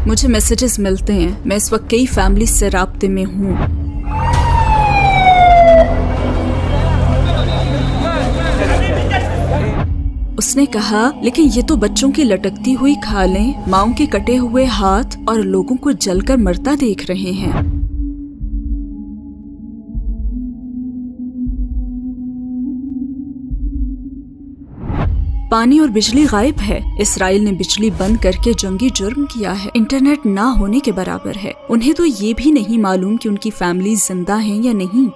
مجھے میسیجز ملتے ہیں، میں اس وقت کئی فیملی سے رابطے میں ہوں۔ اس نے کہا لیکن یہ تو بچوں کی لٹکتی ہوئی کھالیں، ماؤں کے کٹے ہوئے ہاتھ اور لوگوں کو جل کر مرتا دیکھ رہے ہیں۔ پانی اور بجلی غائب ہے۔ اسرائیل نے بجلی بند کر کے جنگی جرم کیا ہے، انٹرنیٹ نہ ہونے کے برابر ہے۔ انہیں تو یہ بھی نہیں معلوم کہ ان کی فیملیز زندہ ہیں یا نہیں۔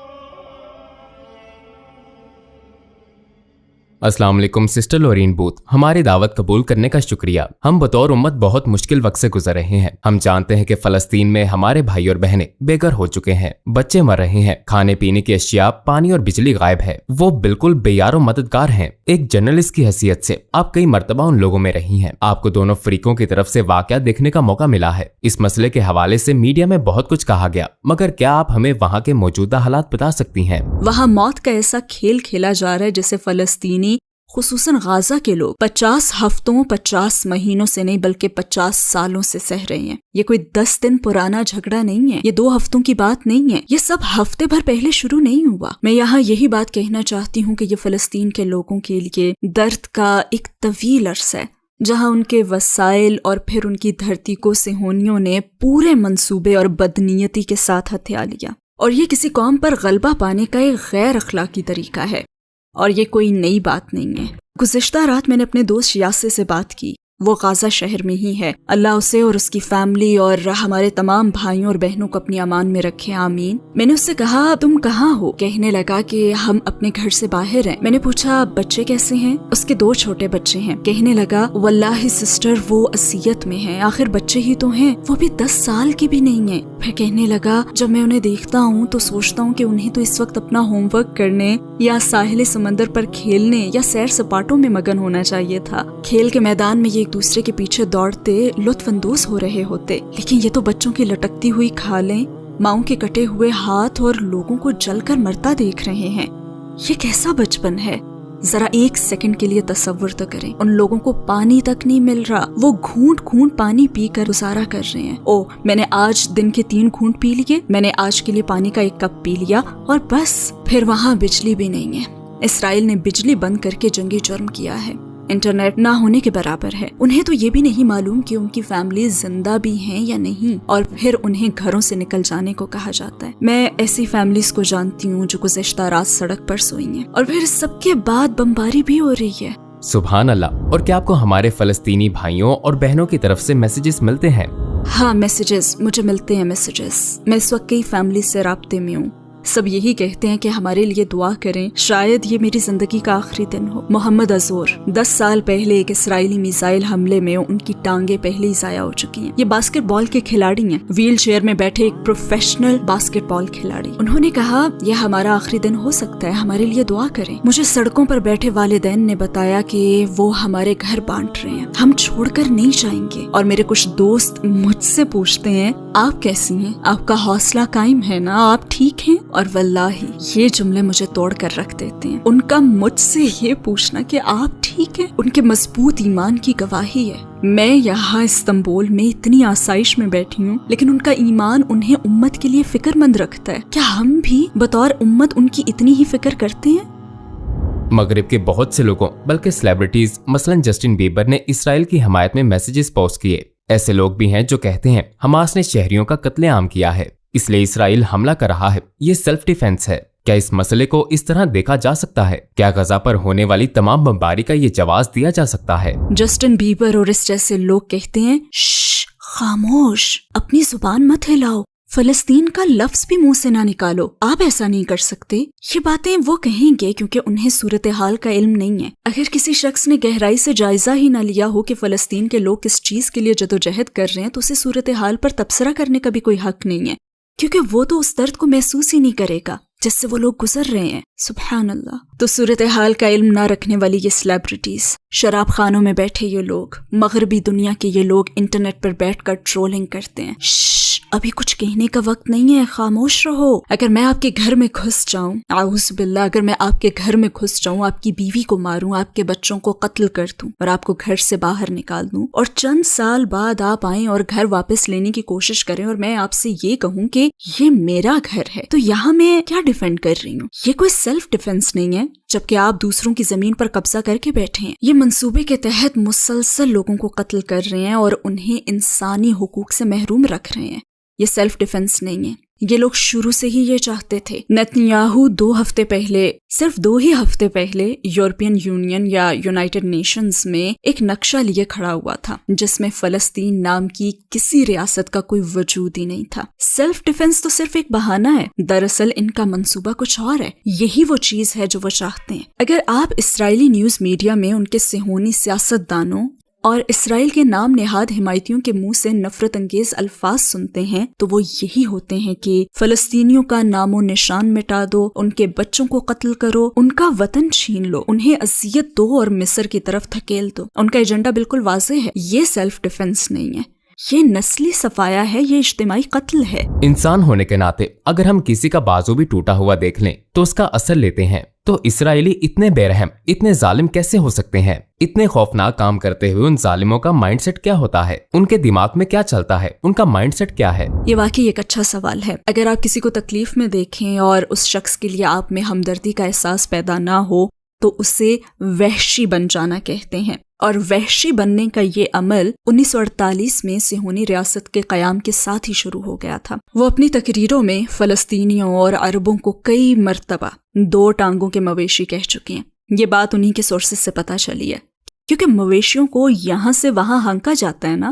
السلام علیکم سسٹر لورین بوتھ، ہماری دعوت قبول کرنے کا شکریہ۔ ہم بطور امت بہت مشکل وقت سے گزر رہے ہیں۔ ہم جانتے ہیں کہ فلسطین میں ہمارے بھائی اور بہنیں بے گھر ہو چکے ہیں، بچے مر رہے ہیں، کھانے پینے کی اشیاء، پانی اور بجلی غائب ہے۔ وہ بالکل بے یار و مددگار ہیں۔ ایک جرنلسٹ کی حیثیت سے آپ کئی مرتبہ ان لوگوں میں رہی ہیں، آپ کو دونوں فریقوں کی طرف سے واقعات دیکھنے کا موقع ملا ہے۔ اس مسئلے کے حوالے سے میڈیا میں بہت کچھ کہا گیا، مگر کیا آپ ہمیں وہاں کے موجودہ حالات بتا سکتی ہیں؟ وہاں موت کا ایسا کھیل کھیلا جا رہا ہے جسے فلسطینی خصوصاً غازہ کے لوگ 50 ہفتوں 50 مہینوں سے نہیں بلکہ 50 سالوں سے سہ رہے ہیں۔ یہ کوئی 10 دن پرانا جھگڑا نہیں ہے، یہ 2 ہفتوں کی بات نہیں ہے، یہ سب ہفتے بھر پہلے شروع نہیں ہوا۔ میں یہاں یہی بات کہنا چاہتی ہوں کہ یہ فلسطین کے لوگوں کے لیے درد کا ایک طویل عرصہ ہے، جہاں ان کے وسائل اور پھر ان کی دھرتی کو صہیونیوں نے پورے منصوبے اور بدنیتی کے ساتھ ہتھیا لیا، اور یہ کسی قوم پر غلبہ پانے کا ایک غیر اخلاقی طریقہ ہے، اور یہ کوئی نئی بات نہیں ہے۔ گزشتہ رات میں نے اپنے دوست یاسر سے بات کی، وہ غازہ شہر میں ہی ہے۔ اللہ اسے اور اس کی فیملی اور ہمارے تمام بھائیوں اور بہنوں کو اپنی امان میں رکھے، آمین۔ میں نے اس سے کہا تم کہاں ہو؟ کہنے لگا کہ ہم اپنے گھر سے باہر ہیں۔ میں نے پوچھا بچے کیسے ہیں؟ اس کے 2 چھوٹے بچے ہیں۔ کہنے لگا واللہ سسٹر وہ اذیت میں ہیں، آخر بچے ہی تو ہیں، وہ بھی 10 سال کے بھی نہیں ہیں۔ پھر کہنے لگا جب میں انہیں دیکھتا ہوں تو سوچتا ہوں کہ انہیں تو اس وقت اپنا ہوم ورک کرنے یا ساحل سمندر پر کھیلنے یا سیر سپاٹوں میں مگن ہونا چاہیے تھا۔ کھیل کے میدان میں یہ دوسرے کے پیچھے دوڑتے لطف اندوز ہو رہے ہوتے، لیکن یہ تو بچوں کی لٹکتی ہوئی کھالیں، ماؤں کے کٹے ہوئے ہاتھ اور لوگوں کو جل کر مرتا دیکھ رہے ہیں۔ یہ کیسا بچپن ہے؟ ذرا 1 سیکنڈ کے لیے تصور تو کریں، ان لوگوں کو پانی تک نہیں مل رہا، وہ گھونٹ گھونٹ پانی پی کر گزارا کر رہے ہیں۔ میں نے آج دن کے 3 گھونٹ پی لیے، میں نے آج کے لیے پانی کا 1 کپ پی لیا اور بس۔ پھر وہاں بجلی بھی نہیں ہے۔ اسرائیل نے بجلی بند کر کے جنگی جرم کیا ہے، انٹرنیٹ نہ ہونے کے برابر ہے۔ انہیں تو یہ بھی نہیں معلوم کہ ان کی فیملیز زندہ بھی ہیں یا نہیں، اور پھر انہیں گھروں سے نکل جانے کو کہا جاتا ہے۔ میں ایسی فیملیز کو جانتی ہوں جو گزشتہ رات سڑک پر سوئی ہیں، اور پھر سب کے بعد بمباری بھی ہو رہی ہے۔ سبحان اللہ۔ اور کیا آپ کو ہمارے فلسطینی بھائیوں اور بہنوں کی طرف سے میسیجز ملتے ہیں؟ ہاں میسیجز مجھے ملتے ہیں میسیجز۔ میں اس وقت کئی فیملیز سے رابطے میں ہوں، سب یہی کہتے ہیں کہ ہمارے لیے دعا کریں، شاید یہ میری زندگی کا آخری دن ہو۔ محمد ازور 10 سال پہلے ایک اسرائیلی میزائل حملے میں ان کی ٹانگیں پہلے ہی ضائع ہو چکی ہیں۔ یہ باسکٹ بال کے کھلاڑی ہیں، ویل چیئر میں بیٹھے ایک پروفیشنل باسکٹ بال کھلاڑی۔ انہوں نے کہا یہ ہمارا آخری دن ہو سکتا ہے، ہمارے لیے دعا کریں۔ مجھے سڑکوں پر بیٹھے والدین نے بتایا کہ وہ ہمارے گھر بانٹ رہے ہیں، ہم چھوڑ کر نہیں جائیں گے۔ اور میرے کچھ دوست مجھ سے پوچھتے ہیں آپ کیسی ہیں؟ آپ کا حوصلہ قائم ہے نا؟ آپ ٹھیک ہیں؟ اور واللہ یہ جملے مجھے توڑ کر رکھ دیتے ہیں۔ ان کا مجھ سے یہ پوچھنا کہ آپ ٹھیک ہیں، ان کے مضبوط ایمان کی گواہی ہے۔ میں یہاں استنبول میں اتنی آسائش میں بیٹھی ہوں، لیکن ان کا ایمان انہیں امت کے لیے فکر مند رکھتا ہے۔ کیا ہم بھی بطور امت ان کی اتنی ہی فکر کرتے ہیں؟ مغرب کے بہت سے لوگوں بلکہ سیلیبریٹیز مثلاً جسٹن بیبر نے اسرائیل کی حمایت میں میسیجز پوسٹ کیے۔ ایسے لوگ بھی ہیں جو کہتے ہیں حماس نے شہریوں کا قتل عام کیا ہے، اس لیے اسرائیل حملہ کر رہا ہے، یہ سیلف ڈیفینس ہے۔ کیا اس مسئلے کو اس طرح دیکھا جا سکتا ہے؟ کیا غزہ پر ہونے والی تمام بمباری کا یہ جواز دیا جا سکتا ہے؟ جسٹن بیبر اور اس جیسے لوگ کہتے ہیں شش خاموش، اپنی زبان مت ہلاؤ، فلسطین کا لفظ بھی منہ سے نہ نکالو، آپ ایسا نہیں کر سکتے۔ یہ باتیں وہ کہیں گے کیونکہ انہیں صورتحال کا علم نہیں ہے۔ اگر کسی شخص نے گہرائی سے جائزہ ہی نہ لیا ہو کہ فلسطین کے لوگ کس چیز کے لیے جدوجہد کر رہے ہیں تو اسے صورتحال پر تبصرہ کرنے کا بھی کوئی حق نہیں ہے، کیونکہ وہ تو اس درد کو محسوس ہی نہیں کرے گا جس سے وہ لوگ گزر رہے ہیں۔ سبحان اللہ۔ تو صورتحال کا علم نہ رکھنے والی یہ سیلیبریٹیز، شراب خانوں میں بیٹھے یہ لوگ، مغربی دنیا کے یہ لوگ انٹرنیٹ پر بیٹھ کر ٹرولنگ کرتے ہیں۔ ابھی کچھ کہنے کا وقت نہیں ہے، خاموش رہو۔ اگر میں آپ کے گھر میں گھس جاؤں، اعوذ باللہ، اگر میں آپ کے گھر میں گھس جاؤں، آپ کی بیوی کو ماروں، آپ کے بچوں کو قتل کر دوں اور آپ کو گھر سے باہر نکال دوں، اور چند سال بعد آپ آئیں اور گھر واپس لینے کی کوشش کریں اور میں آپ سے یہ کہوں کہ یہ میرا گھر ہے، تو یہاں میں کیا ڈیفینڈ کر رہی ہوں؟ یہ کوئی سیلف ڈیفینس نہیں ہے، جبکہ آپ دوسروں کی زمین پر قبضہ کر کے بیٹھے ہیں۔ یہ منصوبے کے تحت مسلسل لوگوں کو قتل کر رہے ہیں اور انہیں انسانی حقوق سے محروم رکھ رہے ہیں۔ یہ سیلف ڈیفینس نہیں ہے، یہ لوگ شروع سے ہی یہ چاہتے تھے۔ نتنیاہو صرف 2 ہی ہفتے پہلے یورپین یونین یا یونائٹڈ نیشنز میں ایک نقشہ لیے کھڑا ہوا تھا جس میں فلسطین نام کی کسی ریاست کا کوئی وجود ہی نہیں تھا۔ سیلف ڈیفینس تو صرف ایک بہانہ ہے، دراصل ان کا منصوبہ کچھ اور ہے۔ یہی وہ چیز ہے جو وہ چاہتے ہیں۔ اگر آپ اسرائیلی نیوز میڈیا میں ان کے صہیونی سیاست دانوں اور اسرائیل کے نام نہاد حمایتیوں کے منہ سے نفرت انگیز الفاظ سنتے ہیں تو وہ یہی ہوتے ہیں کہ فلسطینیوں کا نام و نشان مٹا دو، ان کے بچوں کو قتل کرو، ان کا وطن چھین لو، انہیں اذیت دو اور مصر کی طرف دھکیل دو۔ ان کا ایجنڈا بالکل واضح ہے۔ یہ سیلف ڈیفنس نہیں ہے، یہ نسلی صفایا ہے، یہ اجتماعی قتل ہے۔ انسان ہونے کے ناطے اگر ہم کسی کا بازو بھی ٹوٹا ہوا دیکھ لیں تو اس کا اثر لیتے ہیں، تو اسرائیلی اتنے بے رحم، اتنے ظالم کیسے ہو سکتے ہیں؟ اتنے خوفناک کام کرتے ہوئے ان ظالموں کا مائنڈ سیٹ کیا ہوتا ہے؟ ان کے دماغ میں کیا چلتا ہے؟ ان کا مائنڈ سیٹ کیا ہے؟ یہ واقعی ایک اچھا سوال ہے۔ اگر آپ کسی کو تکلیف میں دیکھیں اور اس شخص کے لیے آپ میں ہمدردی کا احساس پیدا نہ ہو تو اسے وحشی بن جانا کہتے ہیں، اور وحشی بننے کا یہ عمل 1948 میں صہیونی ریاست کے قیام کے ساتھ ہی شروع ہو گیا تھا۔ وہ اپنی تقریروں میں فلسطینیوں اور عربوں کو کئی مرتبہ 2 ٹانگوں کے مویشی کہہ چکے ہیں۔ یہ بات انہی کے سورسز سے پتہ چلی ہے، کیونکہ مویشیوں کو یہاں سے وہاں ہانکا جاتا ہے نا،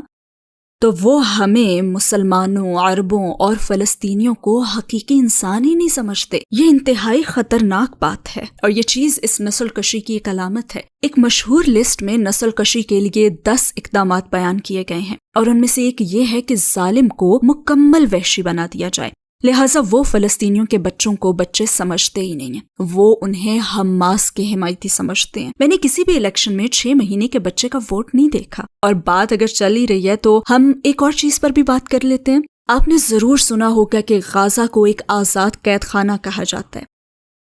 تو وہ ہمیں مسلمانوں، عربوں اور فلسطینیوں کو حقیقی انسان ہی نہیں سمجھتے۔ یہ انتہائی خطرناک بات ہے، اور یہ چیز اس نسل کشی کی ایک علامت ہے۔ ایک مشہور لسٹ میں نسل کشی کے لیے 10 اقدامات بیان کیے گئے ہیں، اور ان میں سے ایک یہ ہے کہ ظالم کو مکمل وحشی بنا دیا جائے۔ لہٰذا وہ فلسطینیوں کے بچوں کو بچے سمجھتے ہی نہیں ہیں، وہ انہیں حماس کے حمایتی سمجھتے ہیں۔ میں نے کسی بھی الیکشن میں 6 مہینے کے بچے کا ووٹ نہیں دیکھا۔ اور بات اگر چل ہی رہی ہے تو ہم ایک اور چیز پر بھی بات کر لیتے ہیں۔ آپ نے ضرور سنا ہوگا کہ غازہ کو ایک آزاد قید خانہ کہا جاتا ہے۔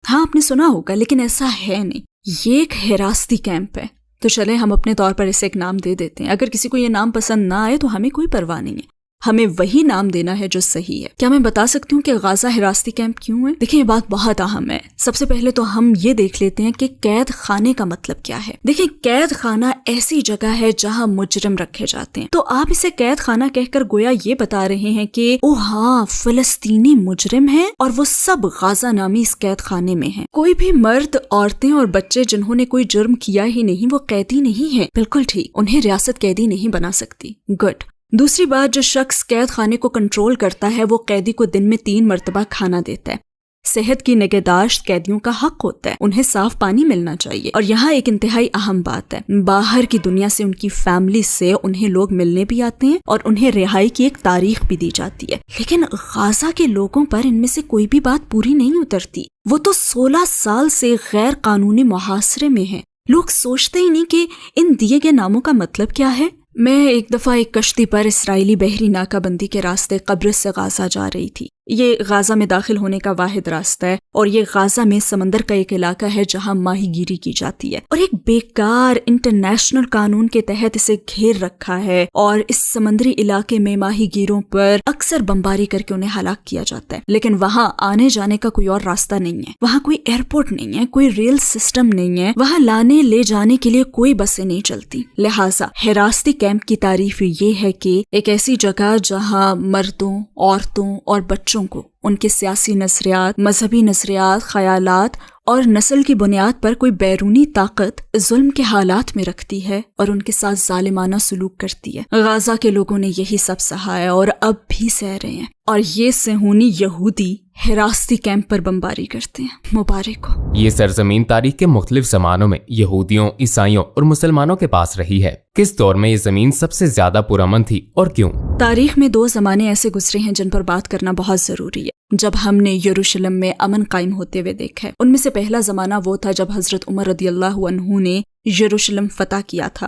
ہاں، آپ نے سنا ہوگا، لیکن ایسا ہے نہیں، یہ ایک حراستی کیمپ ہے۔ تو چلیں ہم اپنے طور پر اسے ایک نام دے دیتے ہیں۔ اگر کسی کو یہ نام پسند نہ آئے تو ہمیں کوئی پرواہ نہیں ہے، ہمیں وہی نام دینا ہے جو صحیح ہے۔ کیا میں بتا سکتی ہوں کہ غازہ حراستی کیمپ کیوں ہے؟ دیکھیں، یہ بات بہت اہم ہے۔ سب سے پہلے تو ہم یہ دیکھ لیتے ہیں کہ قید خانے کا مطلب کیا ہے۔ دیکھیں، قید خانہ ایسی جگہ ہے جہاں مجرم رکھے جاتے ہیں، تو آپ اسے قید خانہ کہہ کر گویا یہ بتا رہے ہیں کہ او ہاں، فلسطینی مجرم ہیں اور وہ سب غازہ نامی اس قید خانے میں ہیں۔ کوئی بھی مرد، عورتیں اور بچے جنہوں نے کوئی جرم کیا ہی نہیں وہ قیدی نہیں ہیں۔ بالکل ٹھیک، انہیں ریاست قیدی نہیں بنا سکتی۔ گڈ۔ دوسری بات، جو شخص قید خانے کو کنٹرول کرتا ہے وہ قیدی کو دن میں 3 مرتبہ کھانا دیتا ہے۔ صحت کی نگہداشت قیدیوں کا حق ہوتا ہے، انہیں صاف پانی ملنا چاہیے۔ اور یہاں ایک انتہائی اہم بات ہے، باہر کی دنیا سے، ان کی فیملی سے انہیں لوگ ملنے بھی آتے ہیں اور انہیں رہائی کی ایک تاریخ بھی دی جاتی ہے۔ لیکن غازہ کے لوگوں پر ان میں سے کوئی بھی بات پوری نہیں اترتی۔ وہ تو 16 سال سے غیر قانونی محاصرے میں ہیں۔ لوگ سوچتے ہی نہیں کہ ان دیے گئے ناموں کا مطلب کیا ہے۔ میں ایک دفعہ ایک کشتی پر اسرائیلی بحری ناکہ بندی کے راستے قبرص سے غازہ جا رہی تھی۔ یہ غازہ میں داخل ہونے کا واحد راستہ ہے، اور یہ غازہ میں سمندر کا ایک علاقہ ہے جہاں ماہی گیری کی جاتی ہے، اور ایک بیکار انٹرنیشنل قانون کے تحت اسے گھیر رکھا ہے، اور اس سمندری علاقے میں ماہی گیروں پر اکثر بمباری کر کے انہیں ہلاک کیا جاتا ہے۔ لیکن وہاں آنے جانے کا کوئی اور راستہ نہیں ہے، وہاں کوئی ایئرپورٹ نہیں ہے، کوئی ریل سسٹم نہیں ہے، وہاں لانے لے جانے کے لیے کوئی بسیں نہیں چلتی۔ لہٰذا حراستی کیمپ کی تعریف یہ ہے کہ ایک ایسی جگہ جہاں مردوں، عورتوں اور بچوں کو ان کے سیاسی نظریات، مذہبی نظریات، خیالات اور نسل کی بنیاد پر کوئی بیرونی طاقت ظلم کے حالات میں رکھتی ہے اور ان کے ساتھ ظالمانہ سلوک کرتی ہے۔ غازہ کے لوگوں نے یہی سب سہا ہے اور اب بھی سہ رہے ہیں، اور یہ صہیونی یہودی حراستی کیمپ پر بمباری کرتے ہیں۔ مبارک ہو۔ یہ سرزمین تاریخ کے مختلف زمانوں میں یہودیوں، عیسائیوں اور مسلمانوں کے پاس رہی ہے۔ کس دور میں یہ زمین سب سے زیادہ پرامن تھی اور کیوں؟ تاریخ میں 2 زمانے ایسے گزرے ہیں جن پر بات کرنا بہت ضروری ہے، جب ہم نے یروشلم میں امن قائم ہوتے ہوئے دیکھا ہے۔ ان میں سے پہلا زمانہ وہ تھا جب حضرت عمر رضی اللہ عنہ نے یروشلم فتح کیا تھا۔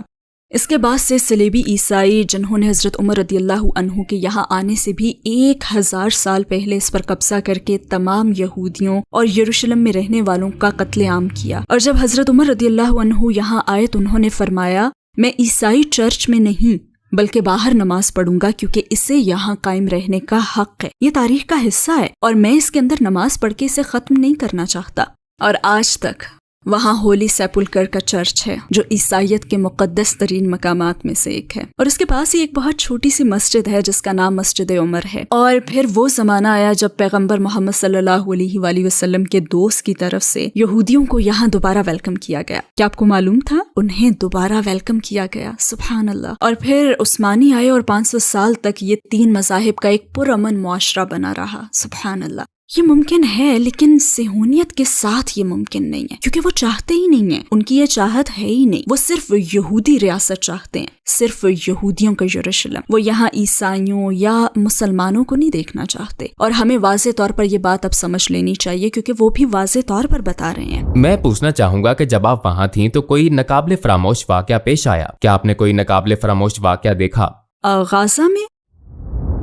اس کے بعد سے صلیبی عیسائی جنہوں نے حضرت عمر رضی اللہ عنہ کے یہاں آنے سے بھی 1000 سال پہلے اس پر قبضہ کر کے تمام یہودیوں اور یروشلم میں رہنے والوں کا قتل عام کیا. اور جب حضرت عمر رضی اللہ عنہ یہاں آئے تو انہوں نے فرمایا میں عیسائی چرچ میں نہیں بلکہ باہر نماز پڑھوں گا کیونکہ اسے یہاں قائم رہنے کا حق ہے. یہ تاریخ کا حصہ ہے اور میں اس کے اندر نماز پڑھ کے اسے ختم نہیں کرنا چاہتا. اور آج تک وہاں ہولی سیپولکر کا چرچ ہے جو عیسائیت کے مقدس ترین مقامات میں سے ایک ہے. اور اس کے پاس ہی ایک بہت چھوٹی سی مسجد ہے جس کا نام مسجد عمر ہے. اور پھر وہ زمانہ آیا جب پیغمبر محمد صلی اللہ علیہ وآلہ وسلم کے دوست کی طرف سے یہودیوں کو یہاں دوبارہ ویلکم کیا گیا. کیا آپ کو معلوم تھا؟ انہیں دوبارہ ویلکم کیا گیا. سبحان اللہ. اور پھر عثمانی آئے اور 500 سال تک یہ 3 مذاہب کا ایک پرامن معاشرہ بنا رہا. سبحان اللہ. یہ ممکن ہے لیکن صہیونیت کے ساتھ یہ ممکن نہیں ہے کیونکہ وہ چاہتے ہی نہیں ہیں. ان کی یہ چاہت ہے ہی نہیں. وہ صرف یہودی ریاست چاہتے ہیں, صرف یہودیوں کا یروشلم. وہ یہاں عیسائیوں یا مسلمانوں کو نہیں دیکھنا چاہتے. اور ہمیں واضح طور پر یہ بات اب سمجھ لینی چاہیے کیونکہ وہ بھی واضح طور پر بتا رہے ہیں. میں پوچھنا چاہوں گا کہ جب آپ وہاں تھیں تو کوئی ناقابل فراموش واقعہ پیش آیا؟ کیا آپ نے کوئی ناقابل فراموش واقعہ دیکھا؟ غازہ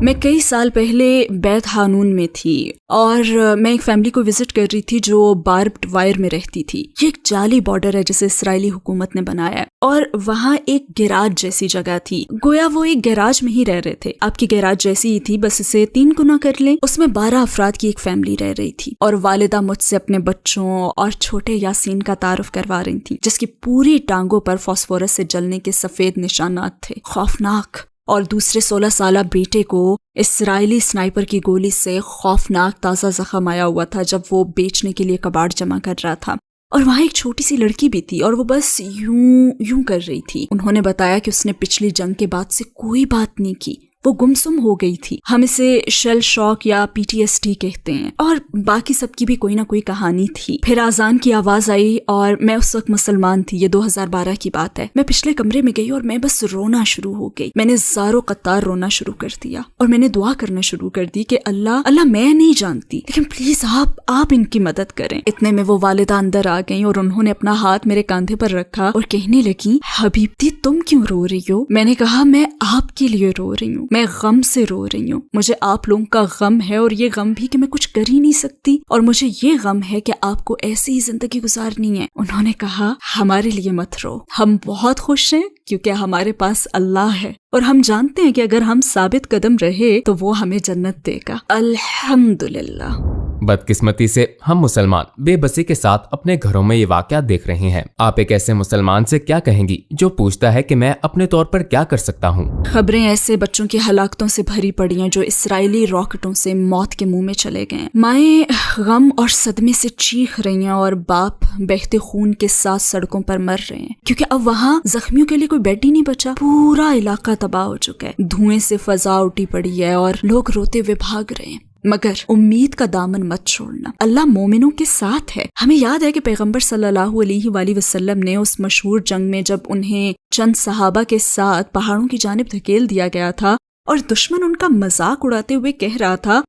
میں کئی سال پہلے بیت حانون میں تھی اور میں ایک فیملی کو وزٹ کر رہی تھی جو باربڈ وائر میں رہتی تھی. یہ ایک جعلی بارڈر ہے جسے اسرائیلی حکومت نے بنایا ہے اور وہاں ایک گیراج جیسی جگہ تھی. گویا وہ ایک گیراج میں ہی رہ رہے تھے. آپ کی گیراج جیسی ہی تھی, بس اسے 3 گنا کر لیں. اس میں 12 افراد کی ایک فیملی رہ رہی تھی اور والدہ مجھ سے اپنے بچوں اور چھوٹے یاسین کا تعارف کروا رہی تھی جس کی پوری ٹانگوں پر فاسفورس سے جلنے کے سفید نشانات تھے, خوفناک. اور دوسرے 16 سالہ بیٹے کو اسرائیلی سنائپر کی گولی سے خوفناک تازہ زخم آیا ہوا تھا جب وہ بیچنے کے لیے کباڑ جمع کر رہا تھا. اور وہاں ایک چھوٹی سی لڑکی بھی تھی اور وہ بس یوں کر رہی تھی. انہوں نے بتایا کہ اس نے پچھلی جنگ کے بعد سے کوئی بات نہیں کی, وہ گمسم ہو گئی تھی. ہم اسے شیل شاک یا PTSD کہتے ہیں. اور باقی سب کی بھی کوئی نہ کوئی کہانی تھی. پھر اذان کی آواز آئی اور میں اس وقت مسلمان تھی, یہ 2012 کی بات ہے. میں پچھلے کمرے میں گئی اور میں بس رونا شروع ہو گئی. میں نے زاروں قطار رونا شروع کر دیا اور میں نے دعا کرنا شروع کر دی کہ اللہ میں نہیں جانتی لیکن پلیز آپ ان کی مدد کریں. اتنے میں وہ والدہ اندر آ گئیں اور انہوں نے اپنا ہاتھ میرے کاندھے پر رکھا اور کہنے لگی, حبیبتی تم کیوں رو رہی ہو؟ میں نے کہا میں آپ کے لیے رو رہی ہوں, میں غم سے رو رہی ہوں. مجھے آپ لوگوں کا غم ہے اور یہ غم بھی کہ میں کچھ کر ہی نہیں سکتی, اور مجھے یہ غم ہے کہ آپ کو ایسی ہی زندگی گزارنی ہے. انہوں نے کہا ہمارے لیے مت رو, ہم بہت خوش ہیں کیونکہ ہمارے پاس اللہ ہے اور ہم جانتے ہیں کہ اگر ہم ثابت قدم رہے تو وہ ہمیں جنت دے گا. الحمدللہ. بدقسمتی سے ہم مسلمان بے بسی کے ساتھ اپنے گھروں میں یہ واقعات دیکھ رہے ہیں. آپ ایک ایسے مسلمان سے کیا کہیں گی جو پوچھتا ہے کہ میں اپنے طور پر کیا کر سکتا ہوں؟ خبریں ایسے بچوں کی ہلاکتوں سے بھری پڑی ہیں جو اسرائیلی راکٹوں سے موت کے منہ میں چلے گئے ہیں. مائیں غم اور صدمے سے چیخ رہی ہیں اور باپ بہتے خون کے ساتھ سڑکوں پر مر رہے ہیں کیونکہ اب وہاں زخمیوں کے لیے کوئی بیڈ ہی نہیں بچا. پورا علاقہ تباہ ہو چکا ہے, دھوئیں سے فضا اٹھی پڑی ہے اور لوگ روتے ہوئے بھاگ رہے ہیں. مگر امید کا دامن مت چھوڑنا, اللہ مومنوں کے ساتھ ہے. ہمیں یاد ہے کہ پیغمبر صلی اللہ علیہ وآلہ وسلم نے اس مشہور جنگ میں جب انہیں چند صحابہ کے ساتھ پہاڑوں کی جانب دھکیل دیا گیا تھا اور دشمن ان کا مذاق اڑاتے ہوئے کہہ رہا تھا,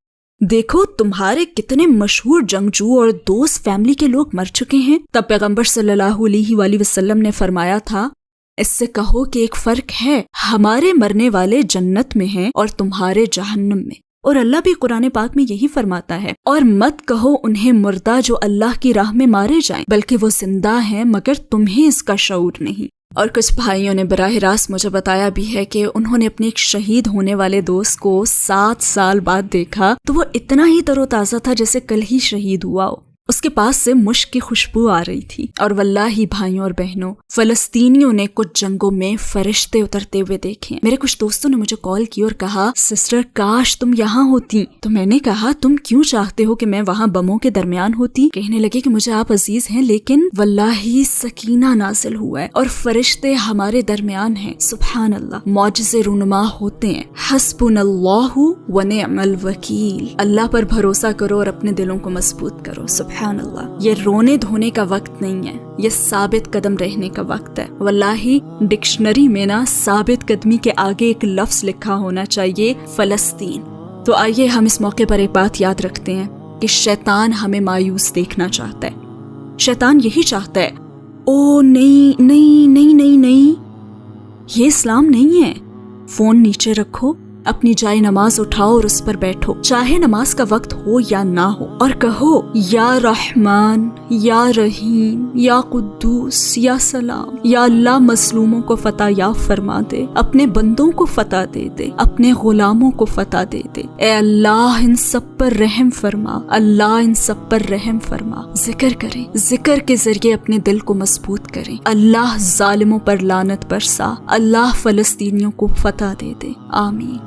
دیکھو تمہارے کتنے مشہور جنگجو اور دوست فیملی کے لوگ مر چکے ہیں, تب پیغمبر صلی اللہ علیہ وآلہ وسلم نے فرمایا تھا, اس سے کہو کہ ایک فرق ہے, ہمارے مرنے والے جنت میں ہیں اور تمہارے جہنم میں. اور اللہ بھی قرآن پاک میں یہی فرماتا ہے, اور مت کہو انہیں مردہ جو اللہ کی راہ میں مارے جائیں, بلکہ وہ زندہ ہیں مگر تمہیں اس کا شعور نہیں. اور کچھ بھائیوں نے براہ راست مجھے بتایا بھی ہے کہ انہوں نے اپنے ایک شہید ہونے والے دوست کو 7 سال بعد دیکھا تو وہ اتنا ہی تر و تازہ تھا جیسے کل ہی شہید ہوا ہو. اس کے پاس سے مشک کی خوشبو آ رہی تھی. اور واللہ بھائیوں اور بہنوں, فلسطینیوں نے کچھ جنگوں میں فرشتے اترتے ہوئے دیکھے. میرے کچھ دوستوں نے مجھے کال کی اور کہا, سسٹر کاش تم یہاں ہوتی. تو میں نے کہا, تم کیوں چاہتے ہو کہ میں وہاں بموں کے درمیان ہوتی؟ کہنے لگے کہ مجھے آپ عزیز ہیں لیکن واللہ سکینہ نازل ہوا ہے اور فرشتے ہمارے درمیان ہیں. سبحان اللہ, معجزے رونما ہوتے ہیں. حسبنا اللہ ونعم الوکیل. اللہ پر بھروسہ کرو اور اپنے دلوں کو مضبوط کرو. سبحان اللہ. یہ رونے دھونے کا وقت نہیں ہے, یہ ثابت قدم رہنے کا وقت ہے. واللہ ڈکشنری میں نا ثابت قدمی کے آگے ایک لفظ لکھا ہونا چاہیے, فلسطین. تو آئیے ہم اس موقع پر ایک بات یاد رکھتے ہیں کہ شیطان ہمیں مایوس دیکھنا چاہتا ہے. شیطان یہی چاہتا ہے, او نہیں نہیں نہیں نہیں نہیں, یہ اسلام نہیں ہے۔ فون نیچے رکھو، اپنی جائے نماز اٹھاؤ اور اس پر بیٹھو، چاہے نماز کا وقت ہو یا نہ ہو، اور کہو یا رحمان یا رحیم یا قدوس یا سلام، یا اللہ مظلوموں کو فتح یاب فرما دے، اپنے بندوں کو فتح دے دے، اپنے غلاموں کو فتح دے دے، اے اللہ ان سب پر رحم فرما، اللہ ان سب پر رحم فرما۔ ذکر کریں، ذکر کے ذریعے اپنے دل کو مضبوط کریں۔ اللہ ظالموں پر لعنت برسا، اللہ فلسطینیوں کو فتح دے دے، آمین۔